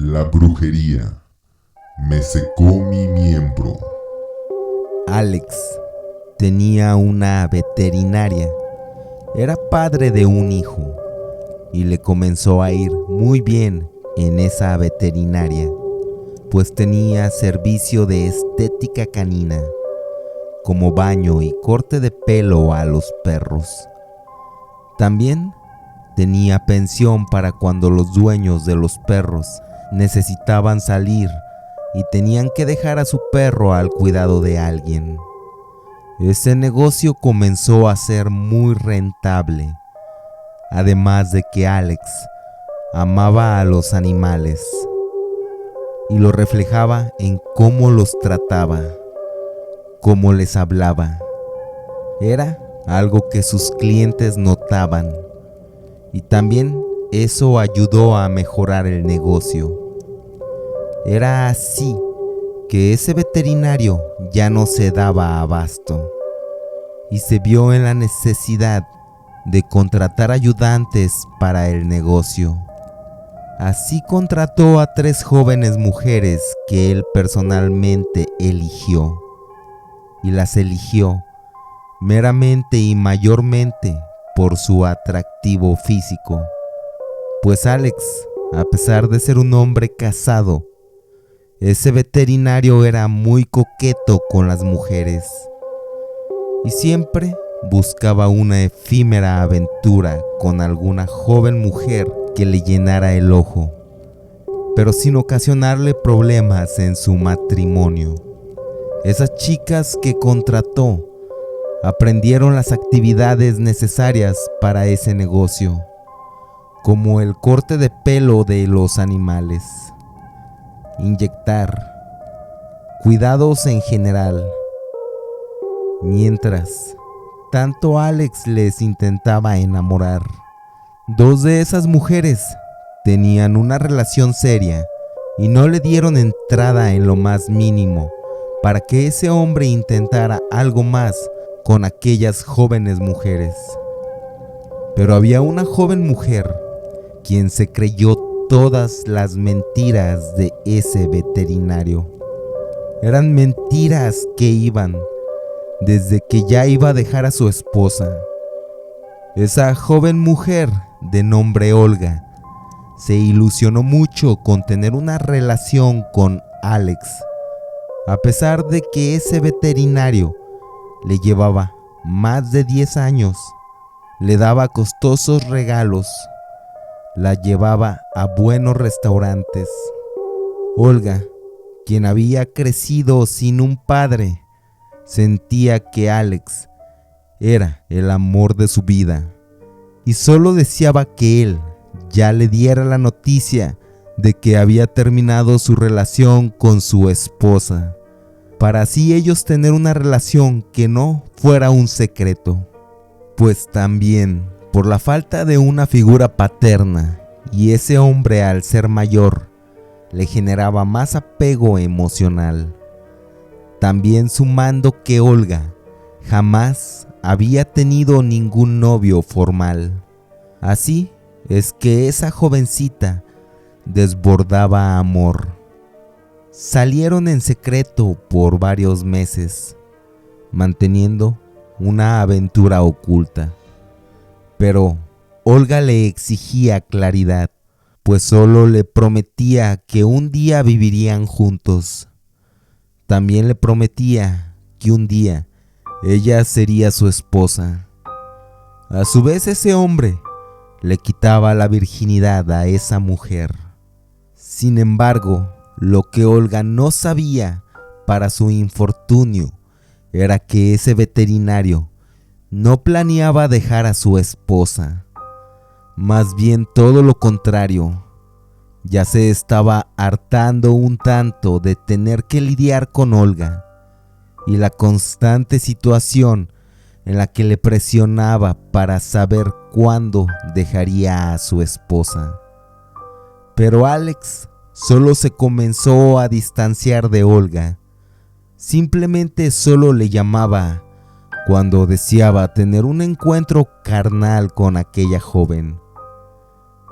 La brujería me secó mi miembro. Alex tenía una veterinaria. Era padre de un hijo y le comenzó a ir muy bien en esa veterinaria, pues tenía servicio de estética canina, como baño y corte de pelo a los perros. También tenía pensión para cuando los dueños de los perros necesitaban salir y tenían que dejar a su perro al cuidado de alguien. Ese negocio comenzó a ser muy rentable, además de que Alex amaba a los animales y lo reflejaba en cómo los trataba, cómo les hablaba. Era algo que sus clientes notaban y también eso ayudó a mejorar el negocio. Era así que ese veterinario ya no se daba abasto y se vio en la necesidad de contratar ayudantes para el negocio. Así contrató a 3 jóvenes mujeres que él personalmente eligió, y las eligió meramente y mayormente por su atractivo físico, pues Alex, a pesar de ser un hombre casado, ese veterinario era muy coqueto con las mujeres y siempre buscaba una efímera aventura con alguna joven mujer que le llenara el ojo, pero sin ocasionarle problemas en su matrimonio. Esas chicas que contrató aprendieron las actividades necesarias para ese negocio, como el corte de pelo de los animales, inyectar, cuidados en general. Mientras tanto, Alex les intentaba enamorar. 2 de esas mujeres tenían una relación seria y no le dieron entrada en lo más mínimo para que ese hombre intentara algo más con aquellas jóvenes mujeres. Pero había una joven mujer quien se creyó todas las mentiras de ese veterinario. Eran mentiras que iban desde que ya iba a dejar a su esposa. Esa joven mujer de nombre Olga se ilusionó mucho con tener una relación con Alex, a pesar de que ese veterinario le llevaba más de 10 años, le daba costosos regalos, la llevaba a buenos restaurantes. Olga, quien había crecido sin un padre, sentía que Alex era el amor de su vida y solo deseaba que él ya le diera la noticia de que había terminado su relación con su esposa, para así ellos tener una relación que no fuera un secreto. Pues también por la falta de una figura paterna, y ese hombre al ser mayor le generaba más apego emocional. También sumando que Olga jamás había tenido ningún novio formal. Así es que esa jovencita desbordaba amor. Salieron en secreto por varios meses, manteniendo una aventura oculta. Pero Olga le exigía claridad, pues solo le prometía que un día vivirían juntos. También le prometía que un día ella sería su esposa. A su vez, ese hombre le quitaba la virginidad a esa mujer. Sin embargo, lo que Olga no sabía, para su infortunio, era que ese veterinario no planeaba dejar a su esposa. Más bien todo lo contrario. Ya se estaba hartando un tanto de tener que lidiar con Olga y la constante situación en la que le presionaba para saber cuándo dejaría a su esposa. Pero Alex solo se comenzó a distanciar de Olga. Simplemente solo le llamaba cuando deseaba tener un encuentro carnal con aquella joven.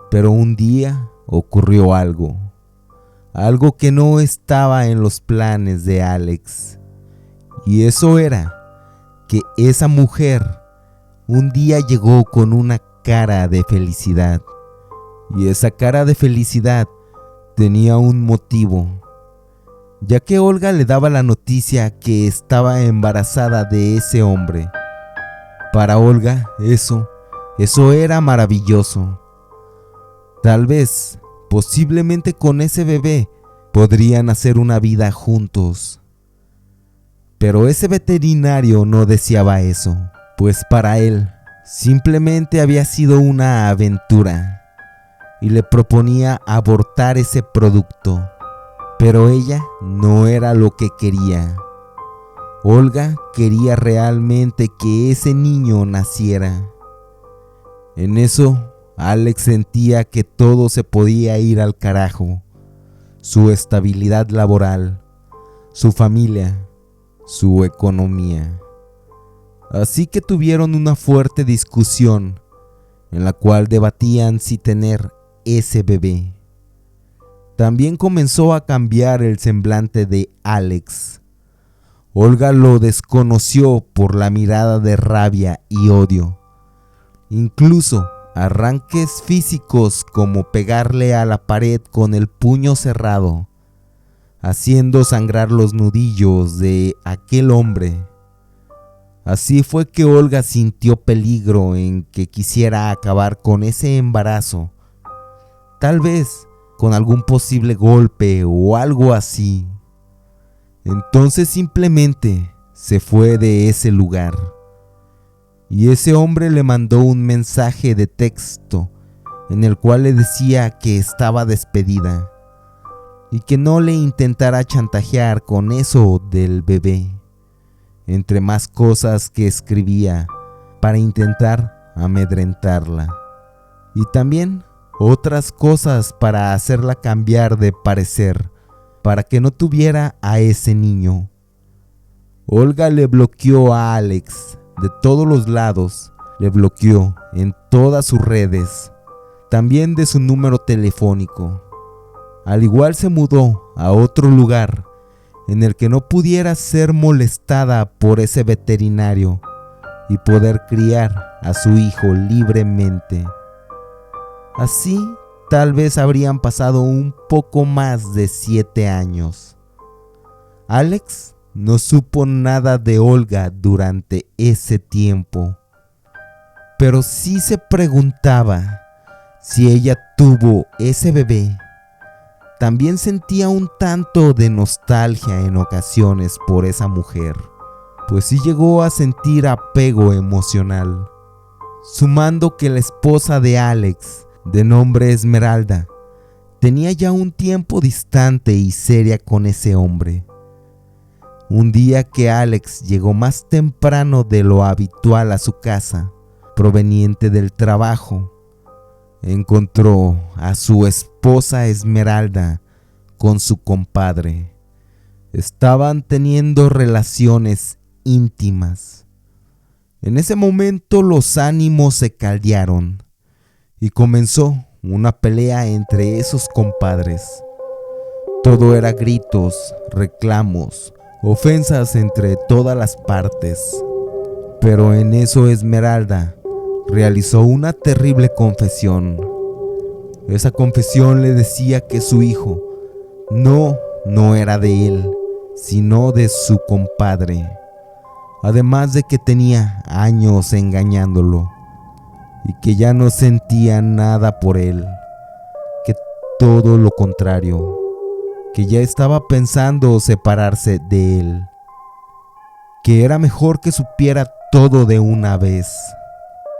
Pero un día ocurrió algo. algo que no estaba en los planes de Alex. Y eso era que esa mujer un día llegó con una cara de felicidad. Y esa cara de felicidad tenía un motivo, ya que Olga le daba la noticia que estaba embarazada de ese hombre. Para Olga eso era maravilloso. Tal vez, posiblemente con ese bebé, podrían hacer una vida juntos. Pero ese veterinario no deseaba eso, pues para él simplemente había sido una aventura y le proponía abortar ese producto. Pero ella no era lo que quería. Olga quería realmente que ese niño naciera. En eso, Alex sentía que todo se podía ir al carajo. Su estabilidad laboral, su familia, su economía. Así que tuvieron una fuerte discusión en la cual debatían si tener ese bebé. También comenzó a cambiar el semblante de Alex. Olga lo desconoció por la mirada de rabia y odio. Incluso arranques físicos como pegarle a la pared con el puño cerrado, haciendo sangrar los nudillos de aquel hombre. Así fue que Olga sintió peligro en que quisiera acabar con ese embarazo, tal vez con algún posible golpe o algo así. Entonces simplemente se fue de ese lugar. Y ese hombre le mandó un mensaje de texto en el cual le decía que estaba despedida y que no le intentara chantajear con eso del bebé, entre más cosas que escribía para intentar amedrentarla. Y también otras cosas para hacerla cambiar de parecer, para que no tuviera a ese niño. Olga le bloqueó a Alex de todos los lados, le bloqueó en todas sus redes, también de su número telefónico. Al igual se mudó a otro lugar en el que no pudiera ser molestada por ese veterinario y poder criar a su hijo libremente. Así, tal vez habrían pasado un poco más de 7 años. Alex no supo nada de Olga durante ese tiempo, pero sí se preguntaba si ella tuvo ese bebé. También sentía un tanto de nostalgia en ocasiones por esa mujer, pues sí llegó a sentir apego emocional, sumando que la esposa de Alex, de nombre Esmeralda, tenía ya un tiempo distante y seria con ese hombre. Un día que Alex llegó más temprano de lo habitual a su casa, proveniente del trabajo, encontró a su esposa Esmeralda con su compadre. Estaban teniendo relaciones íntimas. En ese momento los ánimos se caldearon y comenzó una pelea entre esos compadres. Todo era gritos, reclamos, ofensas entre todas las partes. Pero en eso Esmeralda realizó una terrible confesión. Esa confesión le decía que su hijo no era de él, sino de su compadre. Además de que tenía años engañándolo y que ya no sentía nada por él, que todo lo contrario, que ya estaba pensando separarse de él, que era mejor que supiera todo de una vez.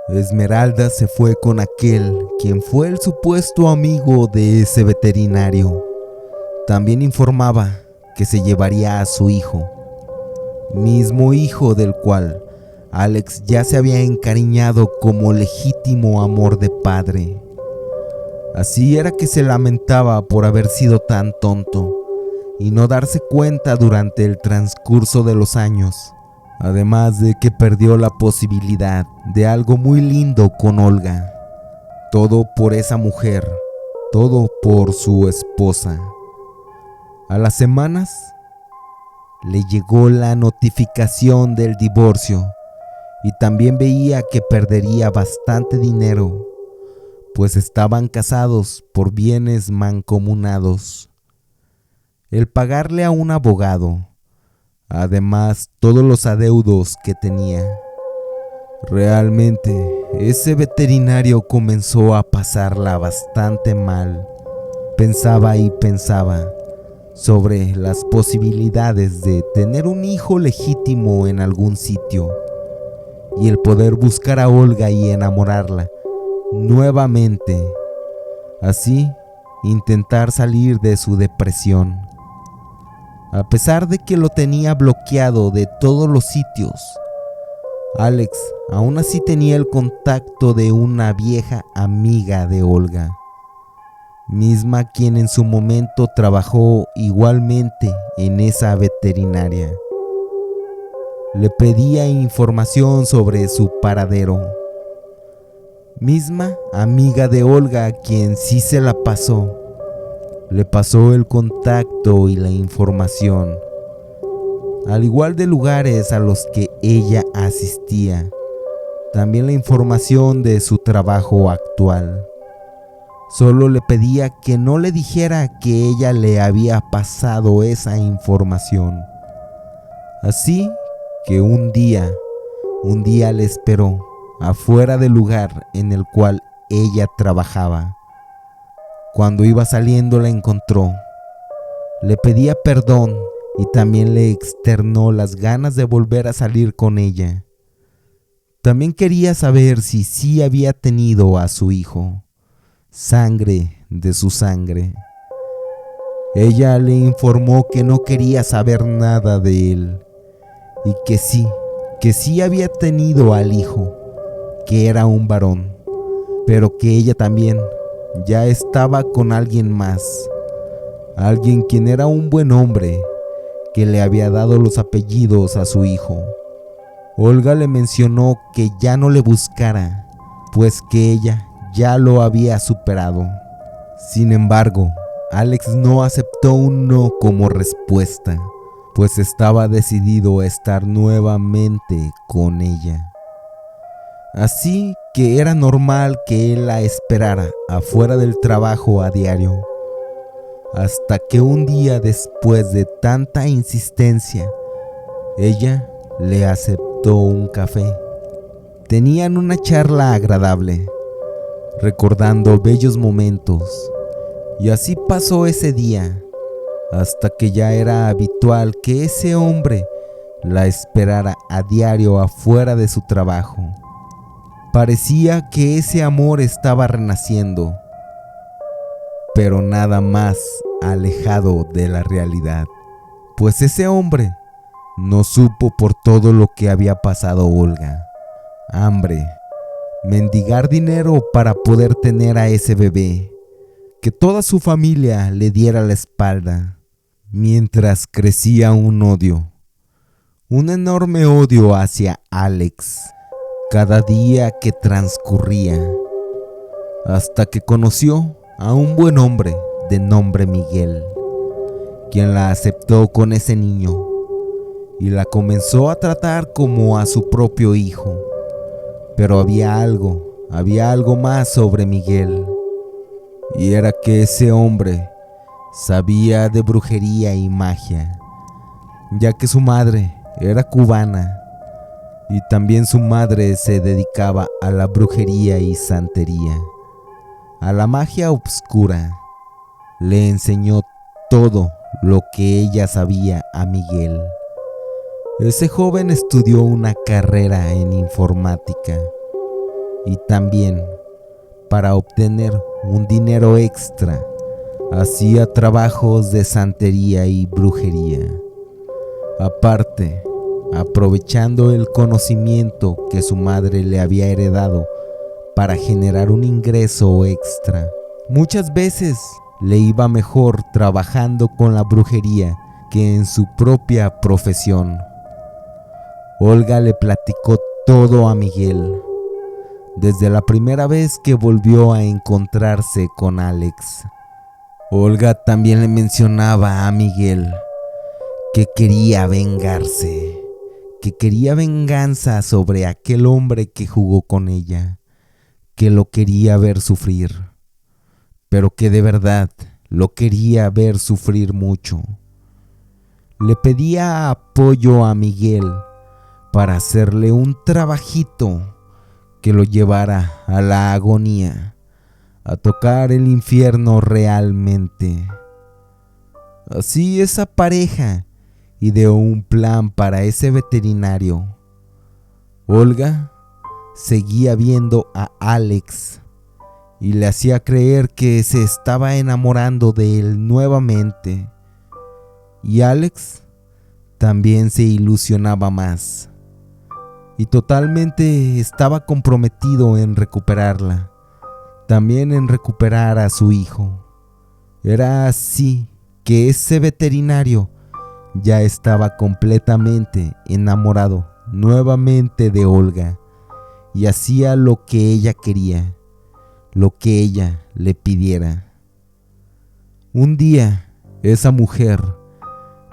Esmeralda se fue con aquel quien fue el supuesto amigo de ese veterinario. También informaba que se llevaría a su hijo, mismo hijo del cual Alex ya se había encariñado como legítimo amor de padre. Así era que se lamentaba por haber sido tan tonto y no darse cuenta durante el transcurso de los años. Además de que perdió la posibilidad de algo muy lindo con Olga. Todo por esa mujer, todo por su esposa. A las semanas le llegó la notificación del divorcio y también veía que perdería bastante dinero, pues estaban casados por bienes mancomunados. El pagarle a un abogado, además todos los adeudos que tenía. Realmente, ese veterinario comenzó a pasarla bastante mal. Pensaba y pensaba sobre las posibilidades de tener un hijo legítimo en algún sitio y el poder buscar a Olga y enamorarla nuevamente. Así, intentar salir de su depresión. A pesar de que lo tenía bloqueado de todos los sitios, Alex aún así tenía el contacto de una vieja amiga de Olga, misma quien en su momento trabajó igualmente en esa veterinaria. Le pedía información sobre su paradero. Misma amiga de Olga quien sí se la pasó. Le pasó el contacto y la información, al igual de lugares a los que ella asistía, también la información de su trabajo actual. Solo le pedía que no le dijera que ella le había pasado esa información. Así que un día le esperó afuera del lugar en el cual ella trabajaba. Cuando iba saliendo la encontró. Le pedía perdón y también le externó las ganas de volver a salir con ella. También quería saber si sí había tenido a su hijo, sangre de su sangre. Ella le informó que no quería saber nada de él y que sí había tenido al hijo, que era un varón, pero que ella también ya estaba con alguien más, alguien quien era un buen hombre, que le había dado los apellidos a su hijo. Olga le mencionó que ya no le buscara, pues que ella ya lo había superado. Sin embargo, Alex no aceptó un no como respuesta, pues estaba decidido a estar nuevamente con ella. Así que era normal que él la esperara afuera del trabajo a diario, hasta que un día, después de tanta insistencia, ella le aceptó un café. Tenían una charla agradable, recordando bellos momentos, y así pasó ese día, hasta que ya era habitual que ese hombre la esperara a diario afuera de su trabajo. Parecía que ese amor estaba renaciendo, pero nada más alejado de la realidad, pues ese hombre no supo por todo lo que había pasado Olga. Hambre, mendigar dinero para poder tener a ese bebé, que toda su familia le diera la espalda, mientras crecía un odio, un enorme odio hacia Alex, cada día que transcurría, hasta que conoció a un buen hombre de nombre Miguel, quien la aceptó con ese niño y la comenzó a tratar como a su propio hijo. Pero había algo más sobre Miguel, y era que ese hombre sabía de brujería y magia, ya que su madre era cubana y también su madre se dedicaba a la brujería y santería, a la magia oscura. Le enseñó todo lo que ella sabía a Miguel. Ese joven estudió una carrera en informática y también, para obtener un dinero extra, hacía trabajos de santería y brujería. Aparte, aprovechando el conocimiento que su madre le había heredado para generar un ingreso extra. Muchas veces le iba mejor trabajando con la brujería que en su propia profesión. Olga le platicó todo a Miguel, desde la primera vez que volvió a encontrarse con Alex. Olga también le mencionaba a Miguel que quería vengarse, que quería venganza sobre aquel hombre que jugó con ella, que lo quería ver sufrir, pero que de verdad lo quería ver sufrir mucho. Le pedía apoyo a Miguel para hacerle un trabajito que lo llevara a la agonía, a tocar el infierno realmente. Así esa pareja ideó un plan para ese veterinario. Olga seguía viendo a Alex y le hacía creer que se estaba enamorando de él nuevamente. Y Alex también se ilusionaba más y totalmente estaba comprometido en recuperarla, también en recuperar a su hijo. Era así que ese veterinario ya estaba completamente enamorado nuevamente de Olga y hacía lo que ella quería, lo que ella le pidiera. Un día, esa mujer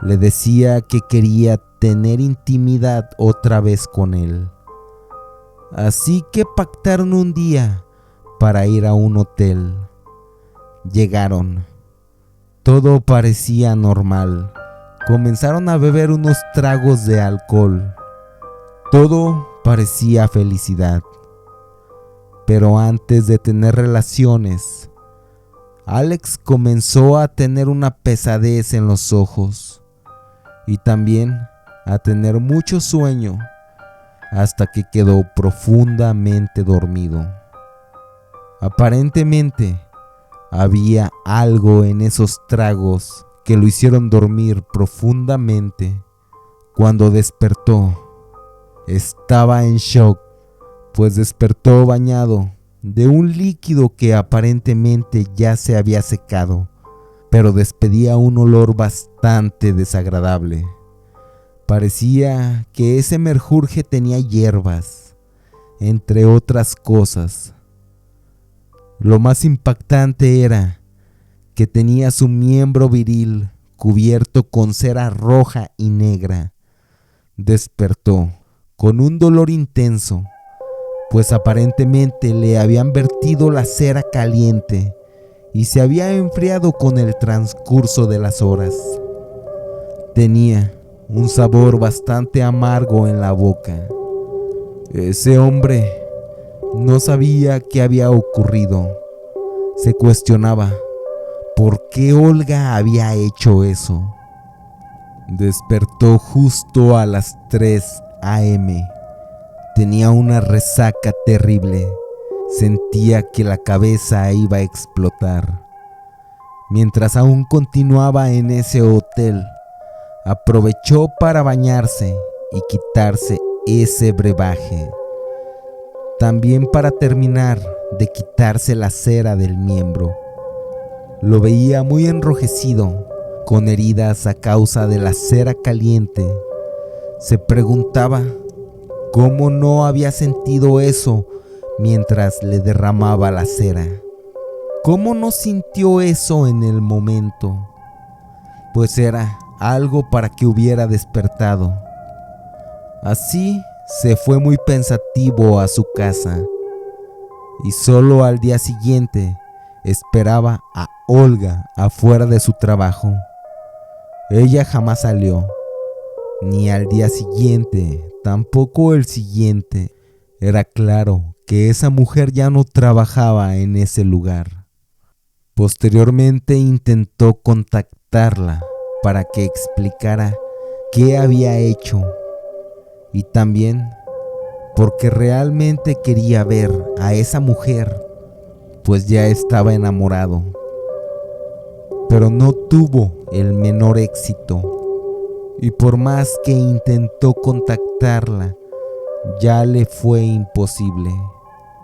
le decía que quería tener intimidad otra vez con él. Así que pactaron un día para ir a un hotel. Llegaron. Todo parecía normal. Comenzaron a beber unos tragos de alcohol. Todo parecía felicidad. Pero antes de tener relaciones, Alex comenzó a tener una pesadez en los ojos y también a tener mucho sueño hasta que quedó profundamente dormido. Aparentemente había algo en esos tragos que lo hicieron dormir profundamente. Cuando despertó, estaba en shock, pues despertó bañado de un líquido que aparentemente ya se había secado, pero despedía un olor bastante desagradable. Parecía que ese menjurje tenía hierbas, entre otras cosas. Lo más impactante era que tenía su miembro viril cubierto con cera roja y negra. Despertó con un dolor intenso, pues aparentemente le habían vertido la cera caliente y se había enfriado con el transcurso de las horas. Tenía un sabor bastante amargo en la boca. Ese hombre no sabía qué había ocurrido. Se cuestionaba por qué Olga había hecho eso. Despertó justo a las 3 a.m. Tenía una resaca terrible. Sentía que la cabeza iba a explotar. Mientras aún continuaba en ese hotel, aprovechó para bañarse y quitarse ese brebaje. También para terminar de quitarse la cera del miembro. Lo veía muy enrojecido, con heridas a causa de la cera caliente. Se preguntaba cómo no había sentido eso mientras le derramaba la cera. ¿Cómo no sintió eso en el momento? Pues era algo para que hubiera despertado. Así se fue muy pensativo a su casa y solo al día siguiente esperaba a Olga afuera de su trabajo. Ella jamás salió, ni al día siguiente, tampoco el siguiente. Era claro que esa mujer ya no trabajaba en ese lugar. Posteriormente intentó contactarla para que explicara qué había hecho y también porque realmente quería ver a esa mujer, pues ya estaba enamorado. Pero no tuvo el menor éxito y por más que intentó contactarla, ya le fue imposible.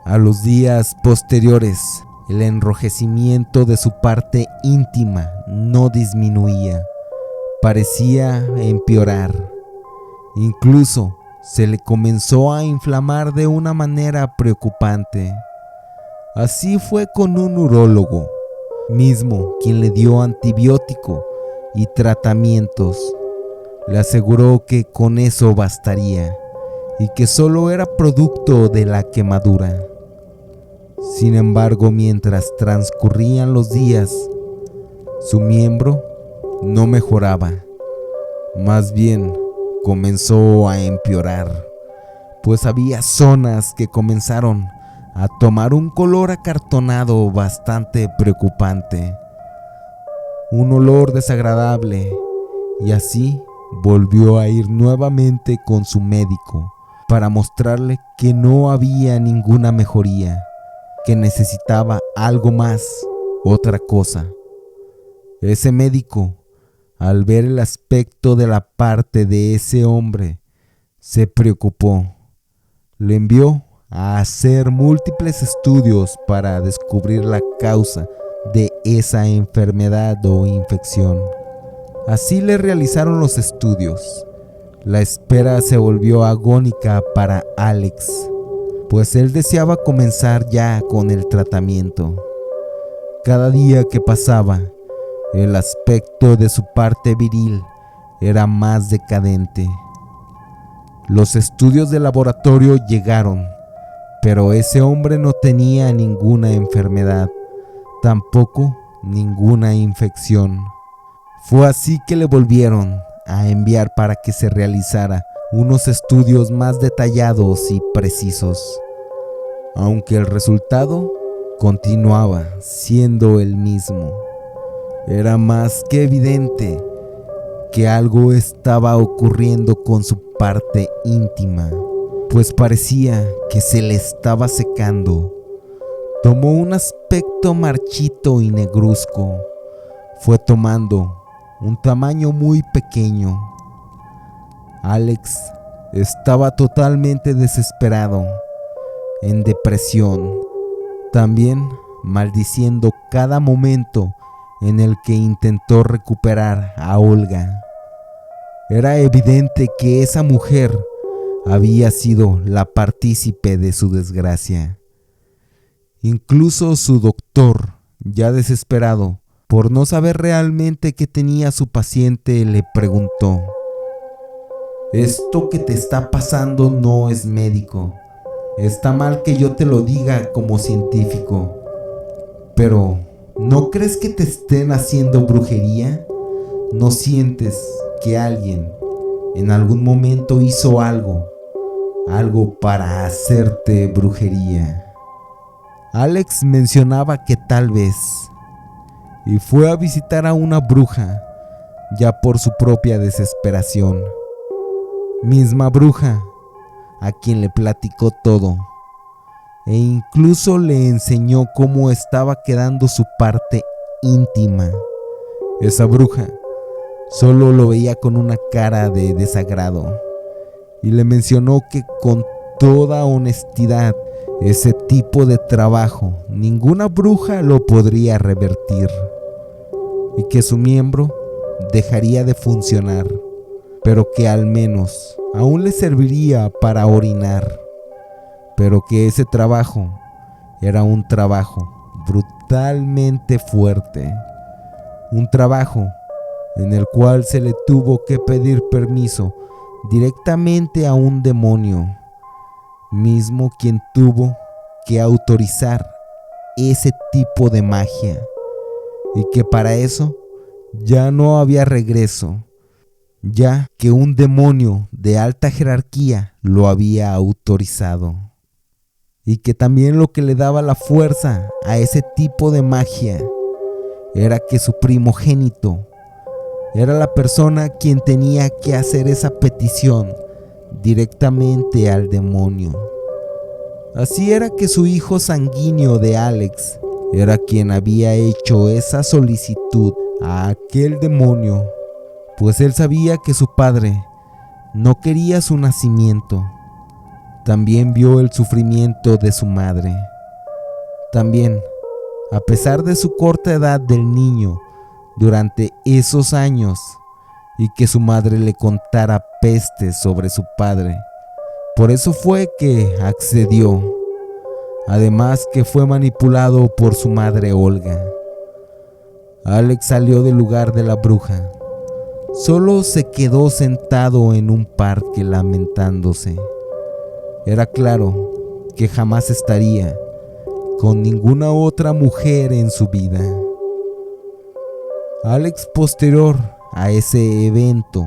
A los días posteriores, el enrojecimiento de su parte íntima no disminuía, parecía empeorar. Incluso se le comenzó a inflamar de una manera preocupante. Así fue con un urólogo, mismo quien le dio antibiótico y tratamientos. Le aseguró que con eso bastaría y que solo era producto de la quemadura. Sin embargo, mientras transcurrían los días, su miembro no mejoraba, más bien comenzó a empeorar, pues había zonas que comenzaron a tomar un color acartonado bastante preocupante, un olor desagradable, y así volvió a ir nuevamente con su médico para mostrarle que no había ninguna mejoría, que necesitaba algo más, otra cosa. Ese médico, al ver el aspecto de la parte de ese hombre, se preocupó. Le envió a hacer múltiples estudios para descubrir la causa de esa enfermedad o infección. Así le realizaron los estudios. La espera se volvió agónica para Alex, pues él deseaba comenzar ya con el tratamiento. Cada día que pasaba, el aspecto de su parte viril era más decadente. Los estudios de laboratorio llegaron, pero ese hombre no tenía ninguna enfermedad, tampoco ninguna infección. Fue así que le volvieron a enviar para que se realizara unos estudios más detallados y precisos, aunque el resultado continuaba siendo el mismo. Era más que evidente que algo estaba ocurriendo con su parte íntima, pues parecía que se le estaba secando. Tomó un aspecto marchito y negruzco. Fue tomando un tamaño muy pequeño. Alex estaba totalmente desesperado, en depresión, también maldiciendo cada momento en el que intentó recuperar a Olga. Era evidente que esa mujer había sido la partícipe de su desgracia. Incluso su doctor, ya desesperado por no saber realmente qué tenía su paciente, le preguntó: «Esto que te está pasando no es médico. Está mal que yo te lo diga como científico, pero ¿no crees que te estén haciendo brujería? ¿No sientes que alguien en algún momento hizo algo para hacerte brujería?» Alex mencionaba que tal vez, y fue a visitar a una bruja, ya por su propia desesperación. Misma bruja a quien le platicó todo, e incluso le enseñó cómo estaba quedando su parte íntima. Esa bruja solo lo veía con una cara de desagrado y le mencionó que con toda honestidad ese tipo de trabajo ninguna bruja lo podría revertir y que su miembro dejaría de funcionar, pero que al menos aún le serviría para orinar, pero que ese trabajo era un trabajo brutalmente fuerte, un trabajo en el cual se le tuvo que pedir permiso directamente a un demonio, mismo quien tuvo que autorizar ese tipo de magia, y que para eso ya no había regreso, ya que un demonio de alta jerarquía lo había autorizado, y que también lo que le daba la fuerza a ese tipo de magia era que su primogénito era la persona quien tenía que hacer esa petición directamente al demonio. Así era que su hijo sanguíneo de Alex era quien había hecho esa solicitud a aquel demonio, pues él sabía que su padre no quería su nacimiento. También vio el sufrimiento de su madre. También, a pesar de su corta edad del niño durante esos años, y que su madre le contara pestes sobre su padre, por eso fue que accedió. Además que fue manipulado por su madre Olga. Alex salió del lugar de la bruja. Solo se quedó sentado en un parque lamentándose. Era claro que jamás estaría con ninguna otra mujer en su vida. Alex, posterior a ese evento,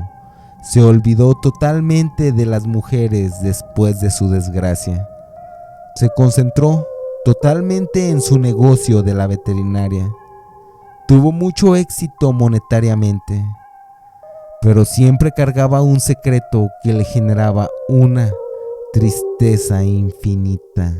se olvidó totalmente de las mujeres después de su desgracia. Se concentró totalmente en su negocio de la veterinaria. Tuvo mucho éxito monetariamente, pero siempre cargaba un secreto que le generaba una tristeza infinita.